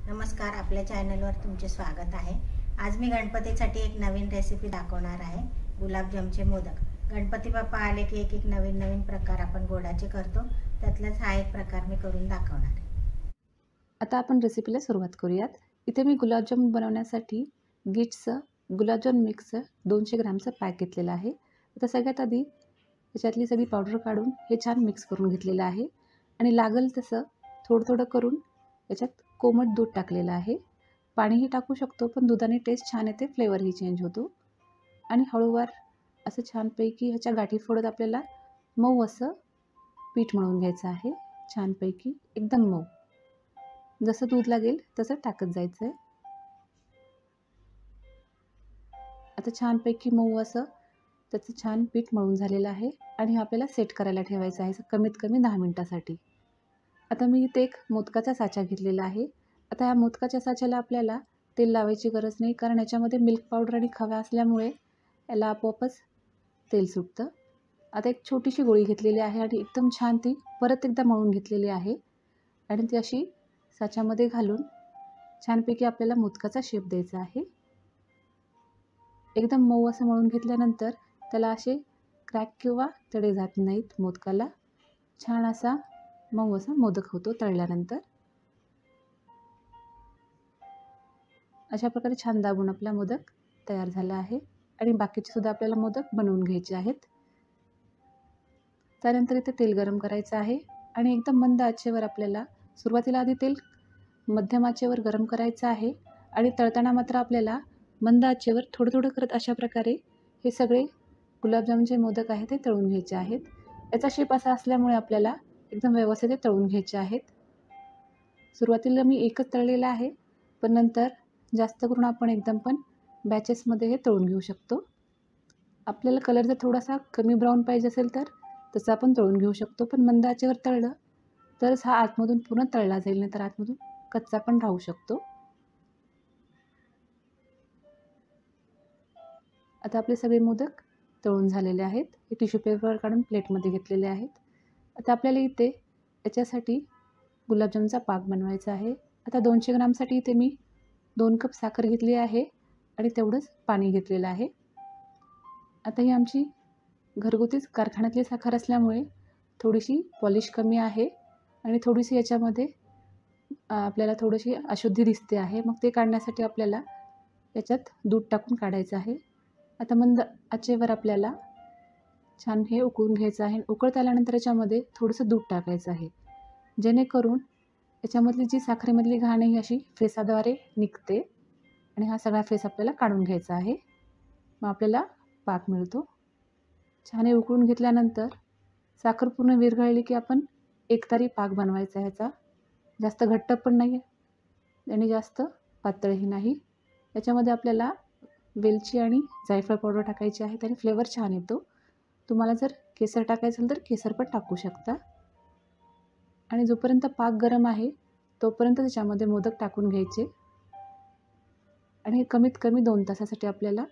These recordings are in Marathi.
नमस्कार, आपल्या चॅनलवर तुमचे स्वागत आहे। आज मी गणपतीसाठी एक नवीन रेसिपी दाखवणार आहे, गुलाबजामचे मोदक। गणपती बाप्पा आले की एक नवीन प्रकार आपण गोडाचे करतो, त्यातलाच हा एक प्रकार मी करून दाखवणार आहे। आता आपण रेसिपीला सुरुवात करूयात। इथे मी गुलाबजामुन बनवण्यासाठी गिट्सचं गुलाबजाम मिक्स 200 ग्रॅमचं पॅक घेतलेलं आहे। आता सगळ्यात आधी त्याच्यातली सगळी पावडर काढून हे छान मिक्स करून घेतलेलं आहे आणि लागेल तसं थोडं करून याच्यात कोमट दूध टाकलेलं आहे। पाणीही टाकू शकतो, पण दुधाने टेस्ट छान येते, फ्लेवरही चेंज होतो। आणि हळूवार असं छानपैकी ह्याच्या गाठी फोडत आपल्याला मऊ असं पीठ मळून घ्यायचं आहे। छानपैकी एकदम मऊ, जसं दूध लागेल तसं टाकत जायचं आहे। आता छानपैकी मऊ असं त्याचं छान पीठ मळून झालेलं आहे आणि आपल्याला सेट करायला ठेवायचं आहे कमीत कमी 10 मिनिटासाठी। आता मी इथे एक मोदकाचा साचा घेतलेला आहे। आता या मोदकाच्या साच्याला आपल्याला तेल लावायची गरज नाही, कारण याच्यामध्ये मिल्क पावडर आणि खवा असल्यामुळे याला आपोआपच तेल सुटतं। आता एक छोटीशी गोळी घेतलेली आहे आणि एकदम छान ती परत एकदा मळून घेतलेली आहे आणि ती अशी साच्यामध्ये घालून छानपैकी आपल्याला मोदकाचा शेप द्यायचा आहे। एकदम मऊ असं मळून घेतल्यानंतर त्याला असे क्रॅक किंवा तडे जात नाहीत मोदकाला। छान असा मऊ असा मोदक होतो तळल्यानंतर। अशा प्रकारे छान दाबून आपला मोदक तयार झाला आहे आणि बाकीचे सुद्धा आपल्याला मोदक बनवून घ्यायचे आहेत। त्यानंतर इथे तेल गरम करायचं आहे आणि एकदम मंद आचेवर आपल्याला सुरुवातीला आधी तेल मध्यम आचेवर गरम करायचं आहे आणि तळताना मात्र आपल्याला मंद आचेवर थोडं करत अशा प्रकारे हे सगळे गुलाबजामचे मोदक आहेत ते तळून घ्यायचे आहेत। याचा शेप असा असल्यामुळे आपल्याला एकदम व्यवस्थित तळून घ्यायचे आहेत। सुरुवातीला मी एकच तळलेला आहे, पण नंतर जास्त करून आपण एकदम पण बॅचेसमध्ये हे तळून घेऊ शकतो। आपल्याला कलर जर थोडासा कमी ब्राऊन पाहिजे असेल तर तसं आपण तळून घेऊ शकतो, पण मंद आचेवर तळलं तरच हा आतमधून पूर्ण तळला जाईल, नाही तर आतमधून कच्चा पण राहू शकतो। आता आपले सगळे मोदक तळून झालेले आहेत। हे टिश्यू पेपर काढून प्लेटमध्ये घेतलेले आहेत। आता आपल्याला इथे याच्यासाठी गुलाबजामचा पाक बनवायचा आहे। आता 200 ग्रामसाठी इथे मी 2 कप साखर घेतली आहे आणि तेवढंच पाणी घेतलेलं आहे। आता ही आमची घरगुतीच कारखान्यातली साखर असल्यामुळे थोडीशी पॉलिश कमी आहे आणि थोडीशी याच्यामध्ये आपल्याला थोडीशी अशुद्धी दिसते आहे, मग ते काढण्यासाठी आपल्याला याच्यात दूध टाकून काढायचं आहे। आता मंद आचेवर आपल्याला छान हे उकळून घ्यायचं आहे। उकळत आल्यानंतर याच्यामध्ये थोडंसं दूध टाकायचं आहे, जेणेकरून याच्यामधली जी साखरेमधली घाण ही अशी फेसाद्वारे निघते आणि हा सगळा फेस आपल्याला काढून घ्यायचा आहे। मग आपल्याला पाक मिळतो। छान हे उकळून घेतल्यानंतर साखर पूर्ण विरघळली की आपण एकतारी पाक बनवायचा ह्याचा। जास्त घट्ट पण नाही आणि जास्त पातळही नाही। याच्यामध्ये आपल्याला वेलची आणि जायफळ पावडर टाकायची आहे, त्याने फ्लेवर छान येतो। तुम्हाला जर केसर टाकायचं असेल तर केसर पण टाकू शकता। आणि जोपर्यंत पाक गरम आहे तोपर्यंत त्याच्यामध्ये मोदक टाकून घ्यायचे आणि कमीत कमी 2 तासासाठी आपल्याला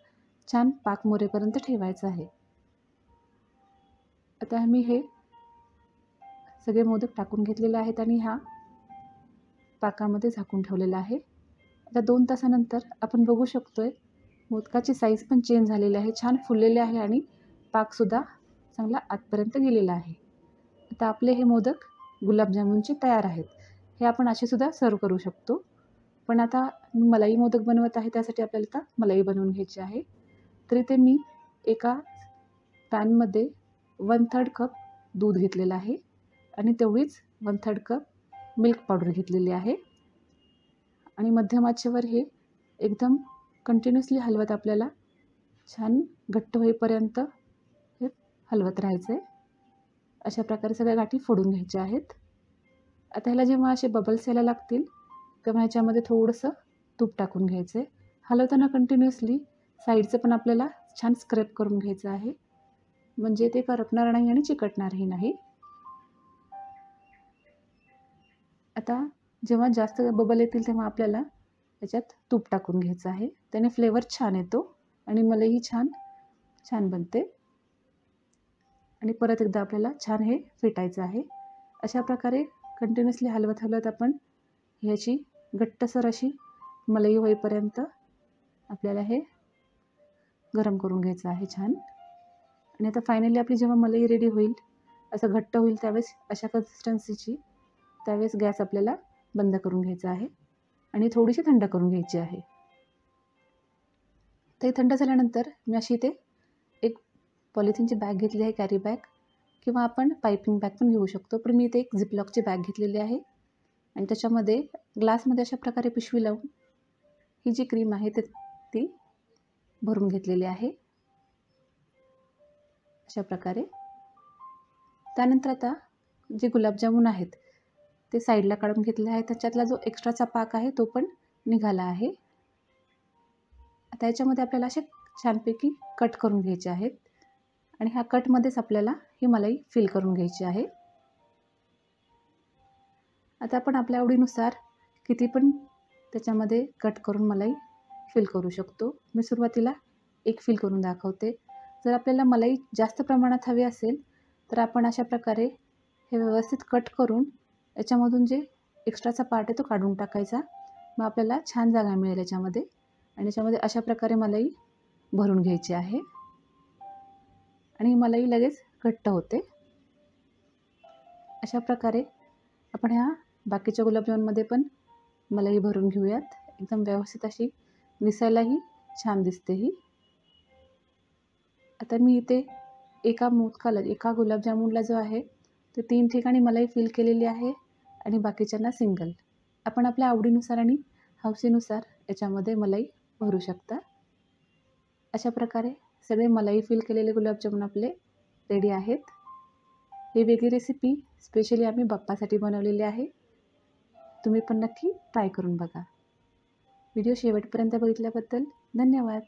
छान पाक मुरेपर्यंत ठेवायचं आहे। आता मी हे सगळे मोदक टाकून घेतलेले आहेत आणि ह्या पाकामध्ये झाकून ठेवलेला आहे। आता 2 तासानंतर आपण बघू शकतोय मोदकाची साईज पण चेंज झालेली आहे, छान फुललेले आहे आणि पाकसुद्धा चांगला आतपर्यंत गेलेला आहे। आता आपले हे मोदक गुलाबजामुनचे तयार आहेत। हे आपण असे सुद्धा सर्व करू शकतो, पण आता मलाई मोदक बनवत आहे, त्यासाठी आपल्याला आता मलाई बनवून घ्यायची आहे। तर इथे मी एका पॅनमध्ये 1/3 कप दूध घेतलेलं आहे आणि तेवढीच 1/3 कप मिल्क पावडर घेतलेली आहे आणि मध्यम आचेवर हे एकदम कंटिन्युअसली हलवत आपल्याला छान घट्ट होईपर्यंत हे हलवत राहायचं आहे। अशा प्रकारे सगळ्या गाठी फोडून घ्यायच्या आहेत। आता ह्याला जेव्हा असे बबल्स यायला लागतील तेव्हा ह्याच्यामध्ये थोडंसं तूप टाकून घ्यायचं आहे। हलवताना कंटिन्युअसली साईडचं पण आपल्याला छान स्क्रॅप करून घ्यायचं आहे, म्हणजे ते करपणार नाही आणि चिकटणारही नाही। आता जेव्हा जास्त बबल येतील तेव्हा आपल्याला याच्यात तूप टाकून घ्यायचं आहे, त्याने फ्लेवर छान येतो आणि मलाही छान बनते। आणि परत एकदा आपल्याला छान हे फेटायचं आहे। अशा प्रकारे कंटिन्युअसली हलवत आपण ह्याची घट्टसर अशी मलाई होईपर्यंत आपल्याला हे गरम करून घ्यायचं आहे छान. आणि आता फायनली आपली जेव्हा मलाई रेडी होईल, असं घट्ट होईल त्यावेळेस, अशा कन्सिस्टन्सीची, त्यावेळेस गॅस आपल्याला बंद करून घ्यायचा आहे आणि थोडीशी थंड करून घ्यायची आहे. ते थंड झाल्यानंतर मी अशी इथे एक पॉलिथिनची बॅग घेतली आहे, कॅरी बॅग, किंवा आपण पायपिंग बॅग पण घेऊ शकतो. पण मी इथे एक झिपलॉकची बॅग घेतलेली आहे आणि त्याच्यामध्ये ग्लासमध्ये अशा प्रकारे पिशवी लावून ही जी क्रीम आहे ती भरून घेतलेली आहे अशा प्रकारे. त्यानंतर आता जे गुलाबजामुन आहेत ते साईडला काढून घेतले आहे. त्याच्यातला जो एक्स्ट्राचा पाक आहे तो पण निघाला आहे. आता याच्यामध्ये आपल्याला असे छानपैकी कट करून घ्यायचे आहेत आणि ह्या कटमध्येच आपल्याला ही मलाई फिल करून घ्यायची आहे. आता आपण आपल्या आवडीनुसार किती पण त्याच्यामध्ये कट करून मलाई फिल करू शकतो. मी सुरुवातीला एक फिल करून दाखवते. जर आपल्याला मलाई जास्त प्रमाणात हवी असेल तर आपण अशा प्रकारे हे व्यवस्थित कट करून याच्यामधून जे एक्स्ट्राचा पार्ट आहे तो काढून टाकायचा. मग आपल्याला छान जागा मिळेल याच्यामध्ये. आणि याच्यामध्ये अशा प्रकारे मलाई भरून घ्यायची आहे आणि मलाई लगेच घट्ट होते. अशा प्रकारे आपण ह्या बाकीच्या गुलाबजामुनमध्ये पण मलाई भरून घेऊयात. एकदम व्यवस्थित अशी दिसायलाही छान दिसते ही. आता मी इथे एका गुलाबजामुनला जो आहे ते 3 ठिकाणी मलाई फिल केलेली आहे आणि बाकीच्यांना सिंगल. आपण आपल्या आवडीनुसार आणि हौसेनुसार याच्यामध्ये मलाई भरू शकता. अशा प्रकारे सगळे मलाई फिल केलेले गुलाबजामुन आपले रेडी आहेत. ही वेगळी रेसिपी स्पेशली आम्ही बाप्पासाठी बनवलेली आहे. तुम्ही पण नक्की ट्राय करून बघा. व्हिडिओ शेवटपर्यंत बघितल्याबद्दल धन्यवाद.